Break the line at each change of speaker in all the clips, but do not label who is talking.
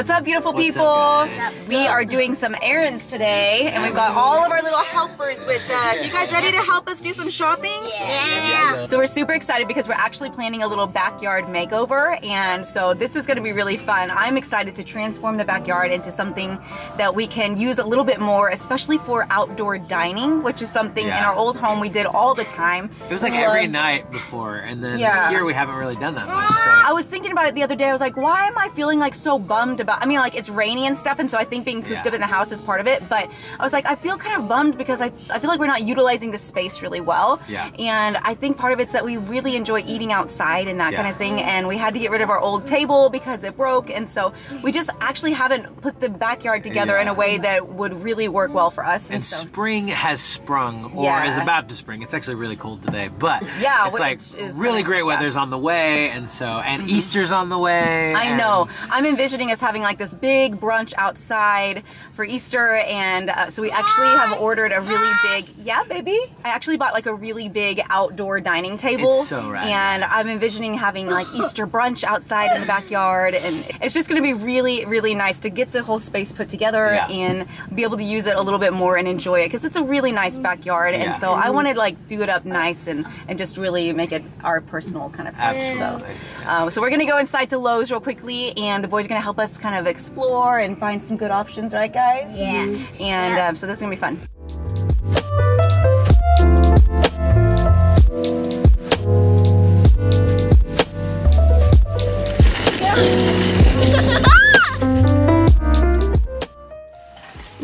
What's up, beautiful people? We are doing some errands today, and we've got all of our little helpers with us. You guys ready to help us do some shopping?
Yeah.
So we're super excited because we're actually planning a little backyard makeover, and so this is going to be really fun. I'm excited to transform the backyard into something that we can use a little bit more, especially for outdoor dining, which is something in our old home we did all the time.
It was like every night before, and then here we haven't really done that much. So.
I was thinking about it the other day. I was like, why am I feeling like so bummed about, I mean, like it's rainy and stuff, and so I think being cooped up in the house is part of it, but I was like, I feel kind of bummed because I feel like we're not utilizing the space really well. And I think part of it's that we really enjoy eating outside and that kind of thing, and we had to get rid of our old table because it broke, and so we just actually haven't put the backyard together in a way that would really work well for us.
And so spring has sprung, or is about to spring. It's actually really cold today, but it's like really great weather's on the way, and so, and Easter's on the way.
I know. I'm envisioning us having like this big brunch outside for Easter, and so we actually have ordered a really big, baby. I actually bought like a really big outdoor dining table.
It's so rad.
And I'm envisioning having like Easter brunch outside in the backyard, and it's just going to be really, really nice to get the whole space put together and be able to use it a little bit more and enjoy it, because it's a really nice backyard, and so I want to like do it up nice and just really make it our personal kind of touch. So we're going to go inside to Lowe's real quickly, and the boys are going to help us kind of explore and find some good options, right guys?
Yeah.
And so this is going to be fun.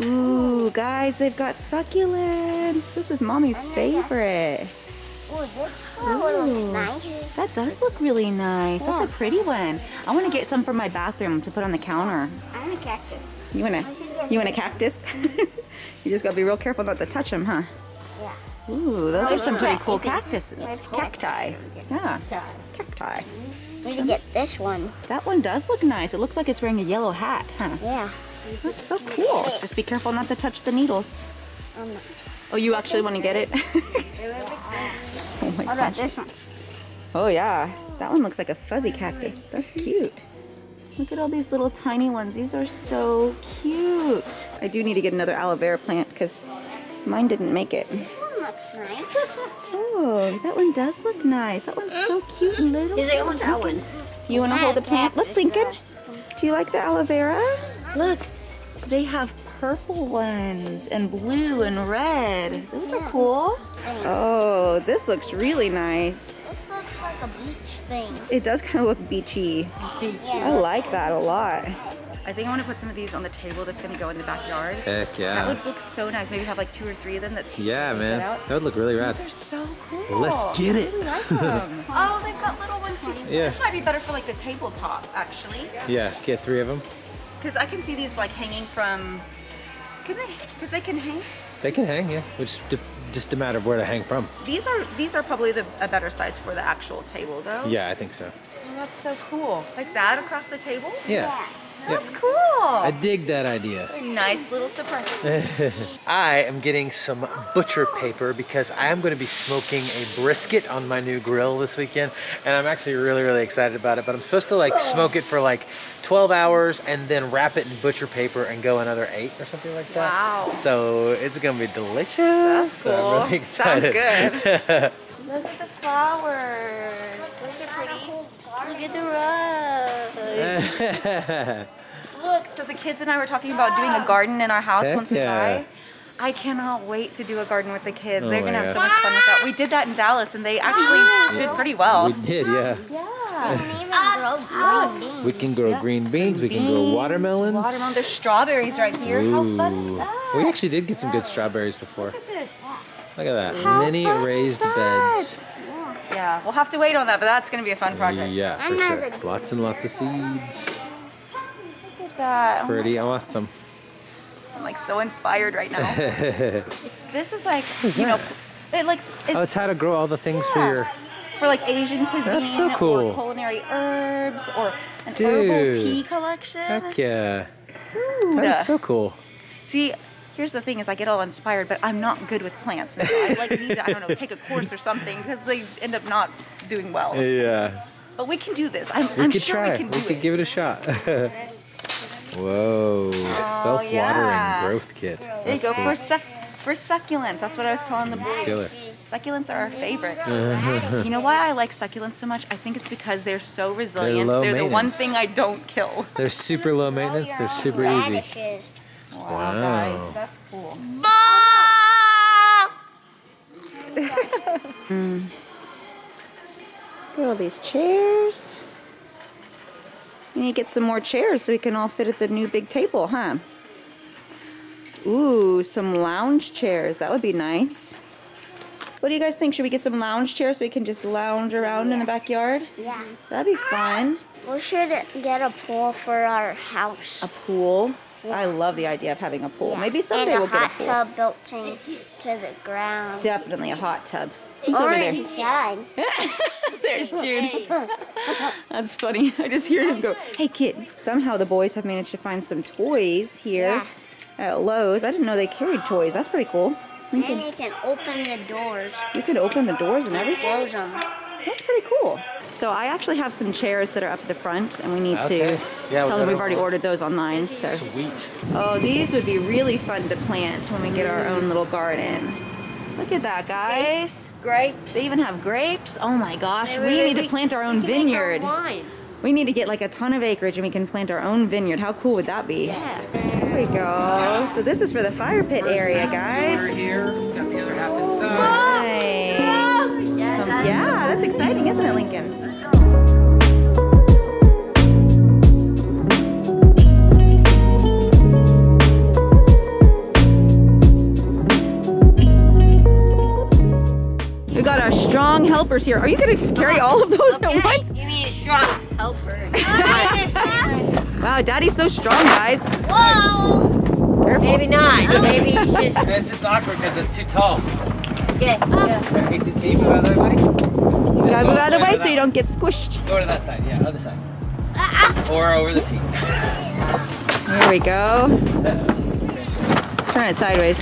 Ooh, guys, they've got succulents. This is Mommy's favorite.
Oh, this one looks nice.
That does look really nice. That's a pretty one. I want to get some for my bathroom to put on the counter.
I want a cactus.
You want a cactus? You just gotta be real careful not to touch them, huh?
Yeah.
Ooh, those are some pretty cool cactuses. Cacti. Yeah. Cacti.
We should get this one.
That one does look nice. It looks like it's wearing a yellow hat, huh?
Yeah.
That's so cool. Just be careful not to touch the needles. Oh, you actually want to get it? Oh my gosh.
This one.
Oh yeah, that one looks like a fuzzy cactus. That's cute. Look at all these little tiny ones. These are so cute. I do need to get another aloe vera plant because mine didn't make it.
That one looks nice.
Oh, that one does look nice. That one's so cute and little.
I want that one.
You want to hold a plant? Look, Lincoln. Do you like the aloe vera? Look, they have purple ones and blue and red. Those are cool. Oh, this looks really nice.
This looks like a beach thing.
It does kind of look beachy. I like that a lot. I think I want to put some of these on the table that's going to go in the backyard.
Heck yeah.
That would look so nice. Maybe have like 2 or 3 of them. That's
man. That would look really rad.
These are so cool.
Let's get it.
I really like them. Oh, they've got little ones too.
Yeah.
This might be better for like the tabletop, actually.
Yeah, get 3 of them.
Because I can see these like hanging from. Can they? Because they can hang.
They can hang, yeah. Which just a matter of where to hang from.
These are probably a better size for the actual table, though.
Yeah, I think so.
Oh, that's so cool. Like that across the table?
Yeah.
That's cool.
I dig that idea.
A nice little surprise.
I am getting some butcher paper because I am going to be smoking a brisket on my new grill this weekend, and I'm actually really, really excited about it. But I'm supposed to like smoke it for like 12 hours and then wrap it in butcher paper and go another 8 or something like that. Wow. So it's going to be delicious. That's cool. So I'm really excited.
Sounds good. Look at the flowers. Those are pretty. Look at the rug. Look, so the kids and I were talking about doing a garden in our house once we die. I cannot wait to do a garden with the kids. They're going to have so much fun with that. We did that in Dallas, and they actually did pretty well.
We did, yeah.
We
can grow green beans. We can grow watermelons.
There's strawberries right here.
Ooh.
How fun is that?
We actually did get some good strawberries before.
Look at this.
Look at that.
How
Mini
fun
raised
is that?
beds.
Yeah, we'll have to wait on that, but that's going to be a fun project.
Yeah, for sure. Lots and lots of seeds.
Look at that.
Pretty awesome.
I'm like so inspired right now. This is like, know,
it's how to grow all the things for
like Asian cuisine.
That's so cool.
Or culinary herbs or an herbal tea collection.
Heck yeah.
Dude.
That is so cool.
See, here's the thing is I get all inspired, but I'm not good with plants. And so I like need to, I don't know, take a course or something because they end up not doing well.
Yeah.
But we can do this. I'm sure we can do it.
We could give it a shot. Whoa, self-watering
yeah.
growth kit.
There you go, for succulents. That's what I was telling the boys.
Killer.
Succulents are our favorite. You know why I like succulents so much? I think it's because they're so resilient. They're the one thing I don't kill.
They're super low maintenance. They're super easy.
Radishes.
Wow, guys, that's cool. Look at all these chairs. We need to get some more chairs so we can all fit at the new big table, huh? Ooh, some lounge chairs. That would be nice. What do you guys think? Should we get some lounge chairs so we can just lounge around in the backyard?
Yeah.
That'd be fun.
We should get a pool for our house.
A pool?
Yeah.
I love the idea of having a pool.
Yeah.
Maybe someday we'll get a pool.
And a hot tub built into the ground.
Definitely a hot tub. Who's
Or
over there?
inside.
There's Jude. That's funny. I just hear him go, "Hey kid." Somehow the boys have managed to find some toys here at Lowe's. I didn't know they carried toys. That's pretty cool.
And you can open the doors.
You could open the doors and everything?
Close them.
That's pretty cool. So I actually have some chairs that are up at the front, and we need to tell them we've already ordered those online. So.
Sweet.
Oh, these would be really fun to plant when we get our own little garden. Look at that, guys.
Grapes.
They even have grapes. Oh my gosh, we need to plant our own vineyard. We need to get like a ton of acreage and we can plant our own vineyard. How cool would that be?
Yeah.
There we go. So this is for the fire pit area, guys.
Here, got the other half inside.
Nice. Yeah, that's exciting, isn't it, Lincoln? We got our strong helpers here. Are you going to carry all of those at once?
You mean a strong helper.
Wow, Daddy's so strong, guys.
Whoa!
Careful.
Maybe not. Maybe it's just...
It's just awkward because it's too tall.
Okay.
Hey, can you move out of the way, buddy?
You gotta move out of the way so you don't get squished.
Go to that side, yeah, other side. Or over the seat.
There we go. Turn it sideways.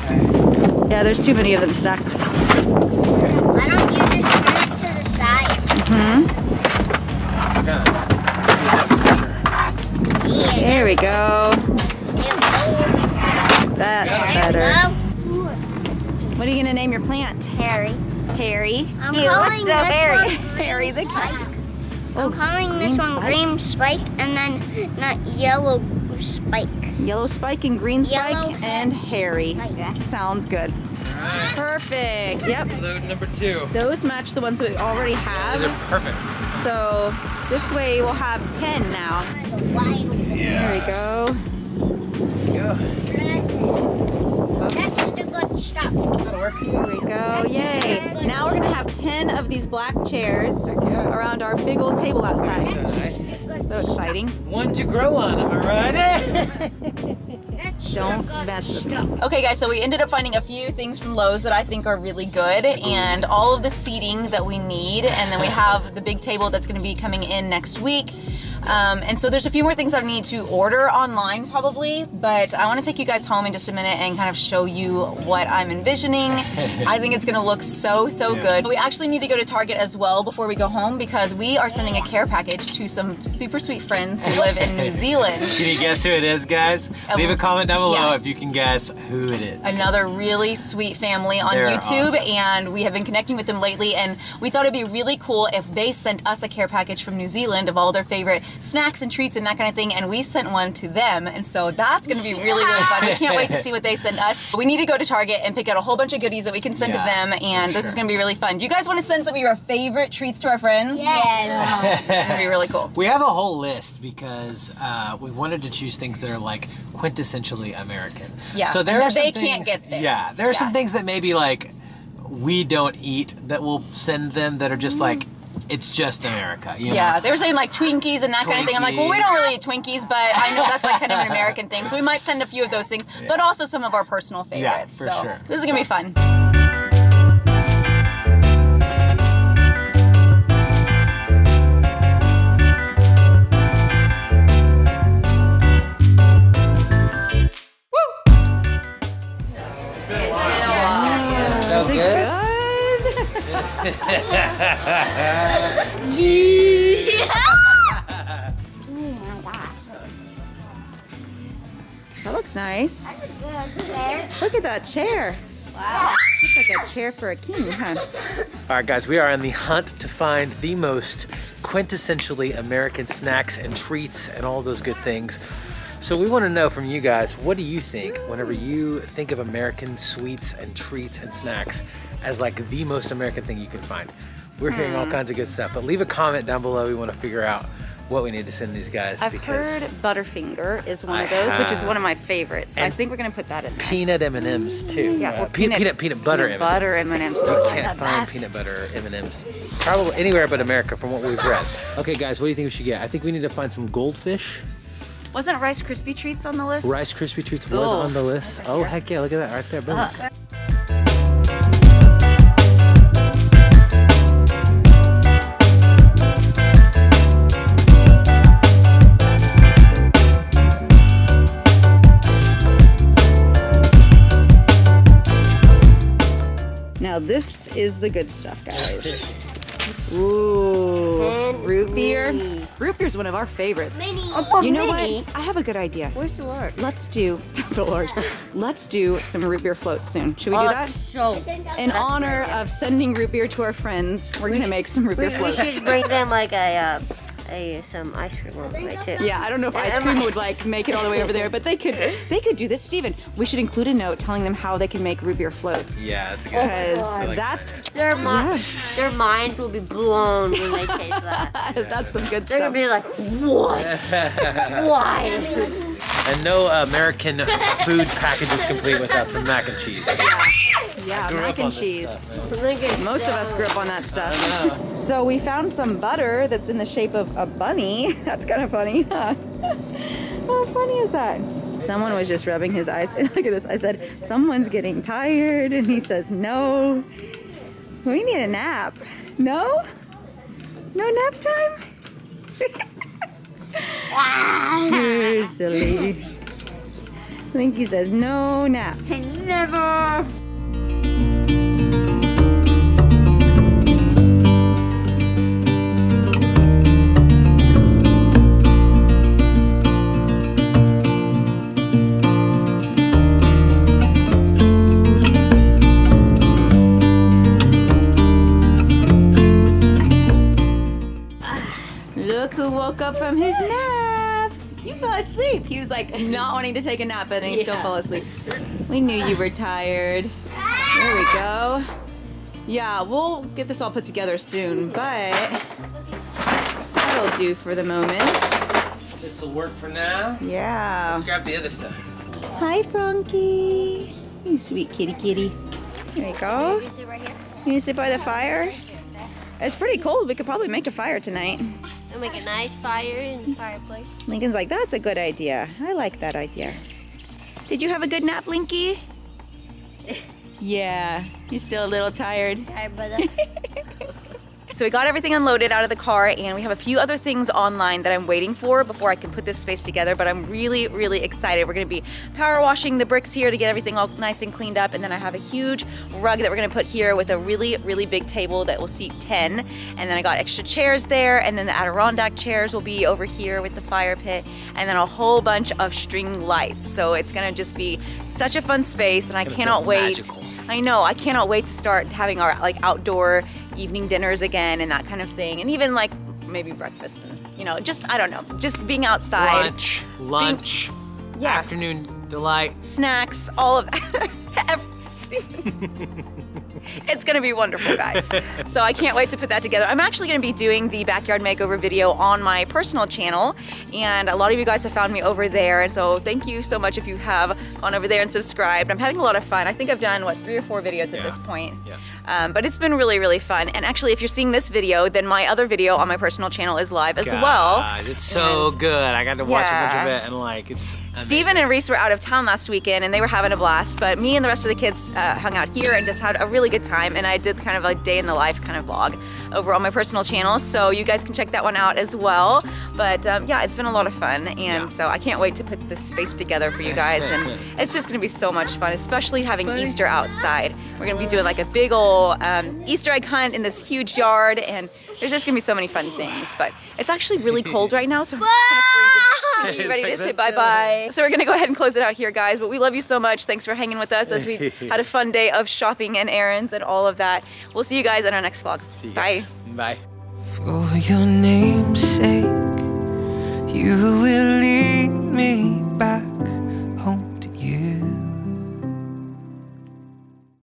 Yeah, there's too many of them stacked.
Why don't you just turn it to the side?
There we go. That's better. What are you gonna name your plant?
Harry.
Harry.
I'm calling this one
Harry the cat.
I'm calling this one green spike and then not yellow spike.
Yellow spike and green spike
Yellow
and Harry.
Like that.
Sounds good.
Alright.
Perfect. Yep.
Load number 2.
Those match the ones that we already have.
Those are perfect.
So this way we'll have 10 now. There we go.
That's the good stuff.
That'll work.
There we go. Yay. Now we're gonna have 10 of these black chairs around our big old table outside.
So nice.
So exciting.
One to grow on, am I right?
Don't mess with me. Okay guys, so we ended up finding a few things from Lowe's that I think are really good, and all of the seating that we need, and then we have the big table that's gonna be coming in next week. And so there's a few more things I need to order online probably, but I want to take you guys home in just a minute and kind of show you what I'm envisioning. I think it's going to look so good. We actually need to go to Target as well before we go home because we are sending a care package to some super sweet friends who live in New Zealand.
Can you guess who it is, guys? Leave a comment down below if you can guess who it is.
Another really sweet family on YouTube, awesome. And we have been connecting with them lately, and we thought it'd be really cool if they sent us a care package from New Zealand of all their favorite snacks and treats and that kind of thing, and we sent one to them, and so that's going to be really fun. We can't wait to see what they send us. We need to go to Target and pick out a whole bunch of goodies that we can send to them, and this is going to be really fun. Do you guys want to send some of your favorite treats to our friends?
Yes.
It's going to be really cool.
We have a whole list because we wanted to choose things that are like quintessentially American.
Yeah,
so there are some
they
things,
can't get there.
Yeah, there are some things that maybe like we don't eat that we'll send them that are just like, it's just America, you know?
Yeah, they were saying like Twinkies and that kind of thing. I'm like, well, we don't really eat Twinkies, but I know that's like kind of an American thing, so we might send a few of those things, but also some of our personal favorites.
Yeah, for sure.
This is gonna be fun.
Sounds good?
That's nice. Look at that chair.
Wow.
Looks like a chair for a king, huh?
All right, guys, we are on the hunt to find the most quintessentially American snacks and treats and all those good things. So we want to know from you guys, what do you think whenever you think of American sweets and treats and snacks as like the most American thing you can find? We're hearing all kinds of good stuff, but leave a comment down below. We want to figure out what we need to send these guys.
I've heard Butterfinger is one of those, which is one of my favorites. So I think we're gonna put that in there.
Peanut M&Ms too.
Yeah,
peanut butter M&Ms.
Butter M&Ms.
You can't find peanut butter M&Ms probably anywhere but America from what we've read. Okay guys, what do you think we should get? I think we need to find some goldfish.
Wasn't Rice Krispie Treats on the list?
Rice Krispie Treats was on the list. Oh heck yeah, look at that right there, boom.
Now this is the good stuff, guys. Ooh, root beer. Root beer is one of our favorites. You know what? I have a good idea.
Where's the Lord?
Let's do the Lord. Let's do some root beer floats soon. Should we do that?
So
In honor of sending root beer to our friends, we're gonna make some root beer
we
floats.
should bring them like some ice cream on the way too.
Yeah, I don't know if ice cream would like make it all the way over there, but they could do this. Steven, we should include a note telling them how they can make root beer floats.
Yeah, that's a good idea.
Because that's
Their minds will be blown when they taste that.
that's some good
They're
stuff.
gonna be like, what? Why?
And no American food package is complete without some mac and cheese.
Yeah,
grew
mac
up on
and
this
stuff,
stuff,
Most of us grew up on that stuff. So we found some butter that's in the shape of a bunny. That's kind of funny, huh? How funny is that? Someone was just rubbing his eyes. Look at this. I said, someone's getting tired. And he says, no. We need a nap. No? No nap time? You're silly. Linky says, no nap.
Never.
Look who woke up from his nap. You fell asleep. He was like not wanting to take a nap, but then he still fell asleep. We knew you were tired. There we go. Yeah, we'll get this all put together soon, but that'll do for the moment.
This will work for now.
Yeah.
Let's grab the other stuff.
Hi, Frankie. You sweet kitty kitty. There we go.
You sit right here.
You need to sit by the fire? It's pretty cold. We could probably make a fire tonight.
And make a nice fire in the fireplace.
Lincoln's like, that's a good idea. I like that idea. Did you have a good nap, Linky? Yeah. You're still a little tired.
Alright, brother.
So we got everything unloaded out of the car, and we have a few other things online that I'm waiting for before I can put this space together, but I'm really, really excited. We're gonna be power washing the bricks here to get everything all nice and cleaned up, and then I have a huge rug that we're gonna put here with a really, really big table that will seat 10, and then I got extra chairs there, and then the Adirondack chairs will be over here with the fire pit, and then a whole bunch of string lights. So it's gonna just be such a fun space, and I cannot wait.
Magical.
I know, I cannot wait to start having our like outdoor evening dinners again and that kind of thing, and even like maybe breakfast and you know, just I don't know, just being outside,
Lunch,
yeah,
afternoon delight,
snacks, all of that. It's gonna be wonderful, guys. So I can't wait to put that together. I'm actually gonna be doing the backyard makeover video on my personal channel, and a lot of you guys have found me over there, and so thank you so much if you have gone over there and subscribed. I'm having a lot of fun. I think I've done, what, 3 or 4 videos at this point.
Yeah.
But it's been really, really fun. And actually, if you're seeing this video, then my other video on my personal channel is live as well.
It's so good. I got to watch a bunch of it, and like, it's amazing.
Steven and Reese were out of town last weekend, and they were having a blast, but me and the rest of the kids hung out here and just had a really good time, and I did kind of a day in the life kind of vlog over on my personal channel, so you guys can check that one out as well. But yeah, it's been a lot of fun, and so I can't wait to put this space together for you guys, and it's just gonna be so much fun, especially having Easter outside. We're gonna be doing like a big old little Easter egg hunt in this huge yard, and there's just gonna be so many fun things. But it's actually really cold right now, so I'm kind of freezing. Are you ready to say bye-bye? So we're gonna go ahead and close it out here, guys, but we love you so much. Thanks for hanging with us as we had a fun day of shopping and errands and all of that. We'll see you guys in our next vlog.
See you
Bye.
guys. Bye.
For your name's sake, you will lead me back